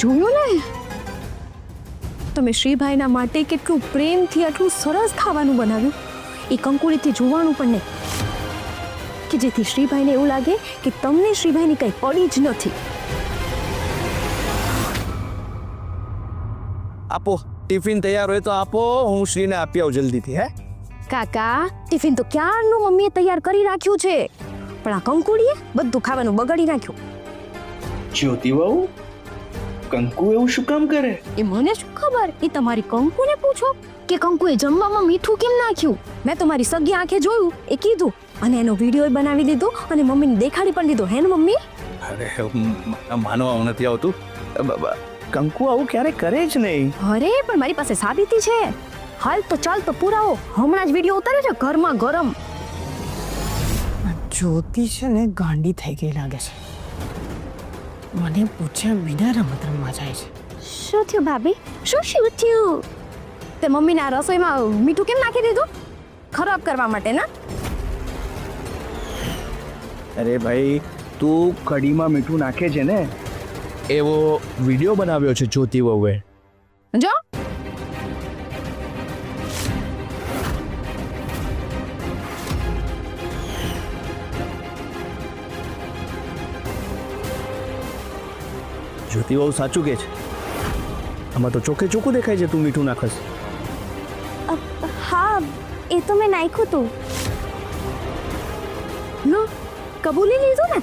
જોયું ને તમે શ્રીભાઈના માટે કેટલું પ્રેમથી આટલું સરસ ખાવાનું બનાવ્યું, એ કંકુડીથી જોવાનું પણ નહીં, કે જેથી શ્રીભાઈને એવું લાગે કે તમને શ્રીભાઈની કંઈ પડી જ નથી. આપો, ટિફિન તૈયાર હોય તો આપો, હું શ્રીને આપી આવું જલ્દીથી. હે કાકા, ટિફિન તો ક્યારનું મમ્મીએ તૈયાર કરી રાખ્યું છે, પણ આ કંકુડીએ બધું ખાવાનું બગાડી નાખ્યું. જ્યોતિ વહુ, કંકુ એવું શું કામ કરે? એ મને શું ખબર, એ તમારી કંકુને પૂછો કે કંકુએ જમવામાં મીઠું કેમ નાખ્યું. મેં તમારી સગી આંખે જોયું, એ કીધું અને એનો વિડીયો બનાવી દીધો અને મમ્મીને દેખાડી પણ દીધો. હે ને મમ્મી? અરે માનવા નથી આવતું, કંકુ આવું ક્યારે કરે જ નહીં. અરે પણ મારી પાસે સાબિતી છે. હાલ તો ચાલ તો પુરાવો, હમણાં જ વિડીયો ઉતારે છે ઘરમાં ગરમ. જ્યોતિ છે ને ગાંડી થઈ ગઈ લાગે છે. મને પૂછ્યા વિના રમત રમવા જાય છે. શું થયું ભાભી? શું થયું? તે મમ્મીને આ રસોઈમાં મીઠું કેમ નાખી દીધું? ખરાબ કરવા માટે ના? અરે ભાઈ, તું કઢીમાં મીઠું નાખે છે ને? એવો વિડીયો બનાવ્યો છે જ્યોતિ વહુએ. જો જ્યોતિ વહુ સાચું કે છે, આમાં તો ચોખ્ખે ચોખ્ખું દેખાય છે તું મીઠું નાખસ. હા, એ તો મેં નાખ્યું તું. લો, કબૂલી લીધું ને?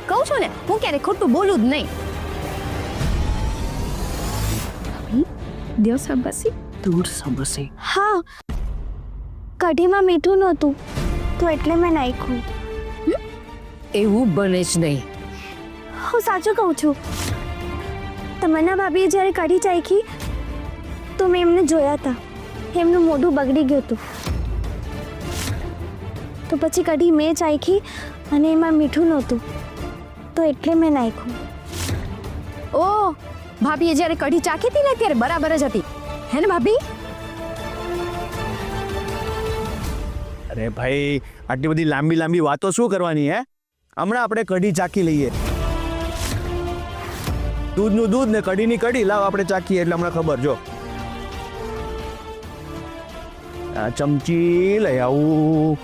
કહું છું ને, હું ક્યારે ખોટું બોલું જ નહીં. દિવસ બસી દૂર સબસે. હા, કઢીમાં મીઠું નહોતું તો એટલે મેં નાખ્યું. એવું બને જ નહીં. હું સાચું કહું છું. તમન્ના ભાભીએ જ્યારે કઢી ચાખી તો મેં એમને જોયા હતા, એમનું મોઢું બગડી ગયું હતું. તો પછી કઢી મેં ચાખી અને એમાં મીઠું નહોતું તો એટલે મેં નાખ્યું. ઓહ, ભાભીએ જ્યારે કઢી ચાખી હતી ને ત્યારે બરાબર જ હતી. હે ને ભાભી? અરે ભાઈ, આટલી બધી લાંબી લાંબી વાતો શું કરવાની? હે, હમણાં આપણે કઢી ચાખી લઈએ. દૂધનું દૂધ ને કઢીની કઢી લાવ આપણે ચાખીએ એટલે હમણાં ખબર. જો આ ચમચી લઈ આવું.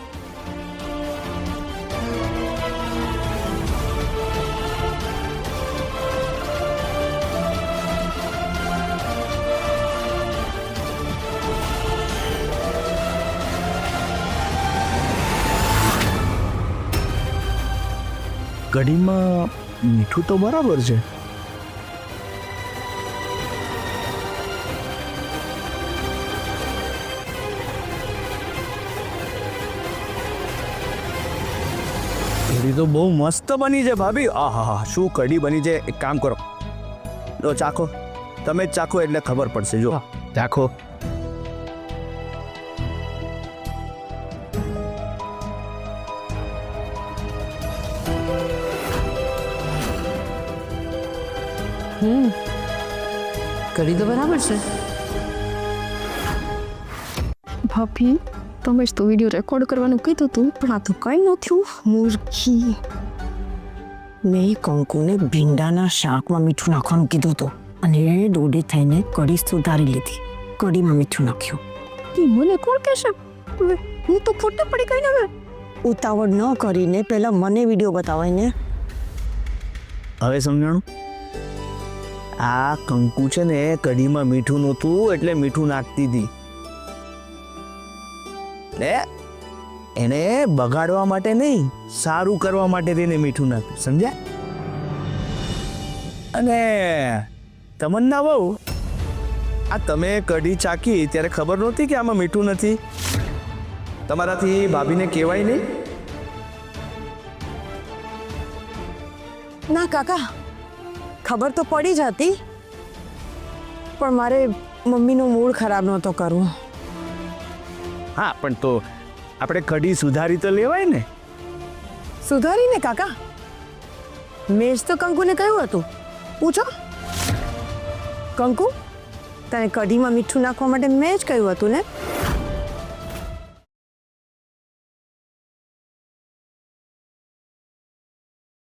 કઢીમાં મીઠું તો બરાબર છે. કઢી તો બહુ મસ્ત બની છે ભાભી. આહા, શું કઢી બની છે. એક કામ કરો, લો ચાખો, તમે જ ચાખો એટલે ખબર પડશે. જો ચાખો. કરી તો બરાબર છે. ભાભી, તમે જ તો વિડીયો રેકોર્ડ કરવાનું કીધું હતું પણ આ તો કંઈ ન થયું. મૂર્ખી. મેં કંકુને ભીંડાના શાકમાં મીઠું નાખવાનું કીધું હતું અને એ દોડે થઈને કઢી સુધારી લીધી. કઢીમાં મીઠું નાખ્યું. એ મને કોણ કહેશે? હું તો ખોટી પડી ગઈ ને. હવે ઉતાવળ ન કરીને પહેલા મને વિડીયો બતાવાય ને. હવે સમજાણું? આ કંકુ છે ને કઢીમાં મીઠું નહોતું એટલે મીઠું નાખતી હતી. એને બગાડવા માટે નહીં, સારું કરવા માટે તેને મીઠું નાખ્યું. સમજ્યા? અને તમન્ના વહુ, આ તમે કઢી ચાખી ત્યારે ખબર નહોતી કે આમાં મીઠું નથી? તમારાથી ભાભીને કહેવાય નહીં? ના કાકા, ખબર તો પડી જ હતી પણ મારે મમ્મીનો મૂડ ખરાબ નહોતો કરવો. હા, પણ તો આપણે કઢી સુધારી તો લેવાય ને. સુધારીને કાકા? મેં જ તો કંકુને કહ્યું હતું. પૂછો કંકુ, તને કઢીમાં મીઠું નાખવા માટે મેં જ કહ્યું હતું ને.